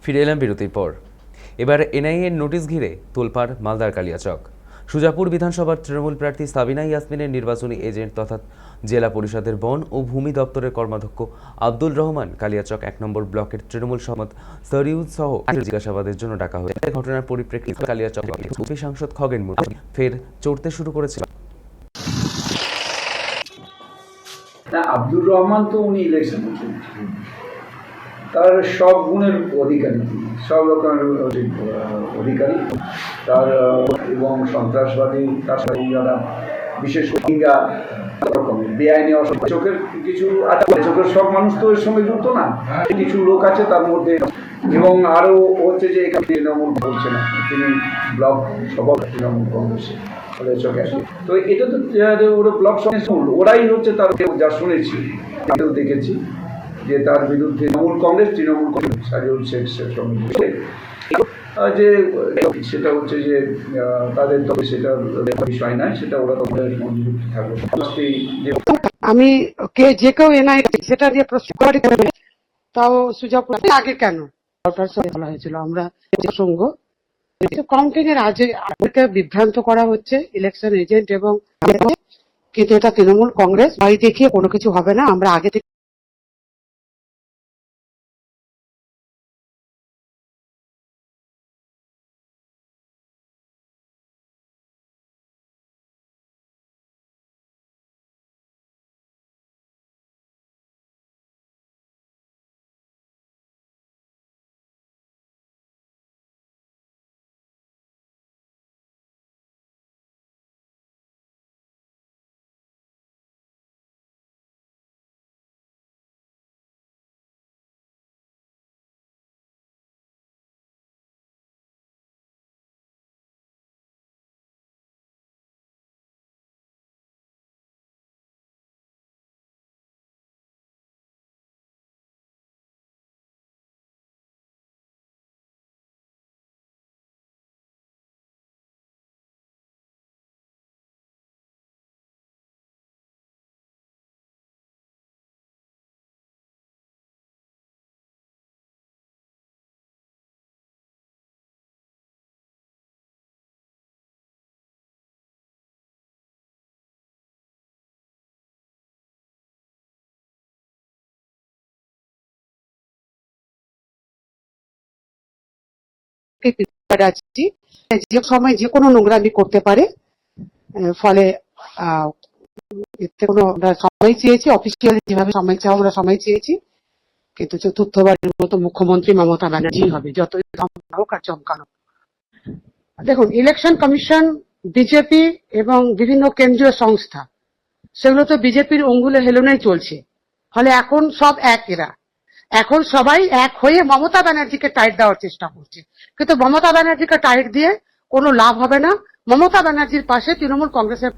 ফিরে এলাম বিরতির পর। এবার এনআইএর নোটিশ ঘিরে তোলপাড় মালদার কালিয়াচক। সুজাপুর বিধানসভার তৃণমূল প্রার্থী সাবিনা ইয়াসমিনের নির্বাচনী এজেন্ট তথা জেলা পরিষদের বন ও ভূমি দপ্তরের কর্মাধ্যক্ষ আব্দুল রহমান কালিয়াচক ১ নম্বর ব্লকের তৃণমূল সমাজ সরিউদ সহ জিজ্ঞাসাবাদের জন্য ডাকা হয়েছে। ঘটনার পরিপ্রেক্ষিতে কালিয়াচক উপি সাংসদ খগেন মুর্মু ফের চড়তে শুরু করেছে। আব্দুর রহমান তো উনি ইলেকশন তার সব গুণের অধিকারী, সব রকমের অধিকারী তার, এবং সন্ত্রাসবাদী তার সাথে যারা বিশেষ রোহিঙ্গা রকমের বেআইনি চোখের কিছু আছে, চোখের সব মানুষ তো এর সঙ্গে যুক্ত না, কিছু লোক আছে তার মধ্যে। এবং আরও হচ্ছে যে এখানে তৃণমূল বলছে না, তিনি ব্লক সভাপতি তৃণমূল কংগ্রেসে চোখে আসে। তো এটা তো ওরা ব্লক ওরাই হচ্ছে তার, যা শুনেছি দেখেছি যে তার বিরুদ্ধে তৃণমূল কংগ্রেস সাজিউল শেখের সঙ্গে যে সেটা হচ্ছে যে তাদের তবে সেটা বিষয় নয়, সেটা ওরা তবে সংযুক্ত থাকবে। আমি যে কেউ এনআই সেটা দিয়ে প্রশ্ন তাও সুজাপুর আগে কেন বলা হয়েছিল আমরা প্রসঙ্গ কাউন্টিং এর আগে বিভ্রান্ত করা হচ্ছে ইলেকশন এজেন্ট এবং কিন্তু এটা তৃণমূল কংগ্রেস বাড়ি দেখিয়ে কোনো কিছু হবে না। আমরা আগে থেকে আছি যে সময় যে কোনো নোংরামি করতে পারে, ফলে এতে কোনো আমরা সময় চেয়েছি, অফিসিয়ালি যেভাবে সময় চাও আমরা সময় চেয়েছি, কিন্তু চতুর্থবারের মতো মুখ্যমন্ত্রী মমতা ব্যানার্জি হবে, যতই হোক আর চমকানো। দেখুন, ইলেকশন কমিশন, বিজেপি এবং বিভিন্ন কেন্দ্রীয় সংস্থা, সেগুলো তো বিজেপির অঙ্গুলে হেলনেই চলছে। ফলে এখন সব এরা এখন সবাই এক হয়ে মমতা ব্যানার্জিকে টাইট দেওয়ার চেষ্টা করছে, কিন্তু মমতা ব্যানার্জিকে টাইট দিয়ে কোনো লাভ হবে না। মমতা ব্যানার্জির পাশে তৃণমূল কংগ্রেসের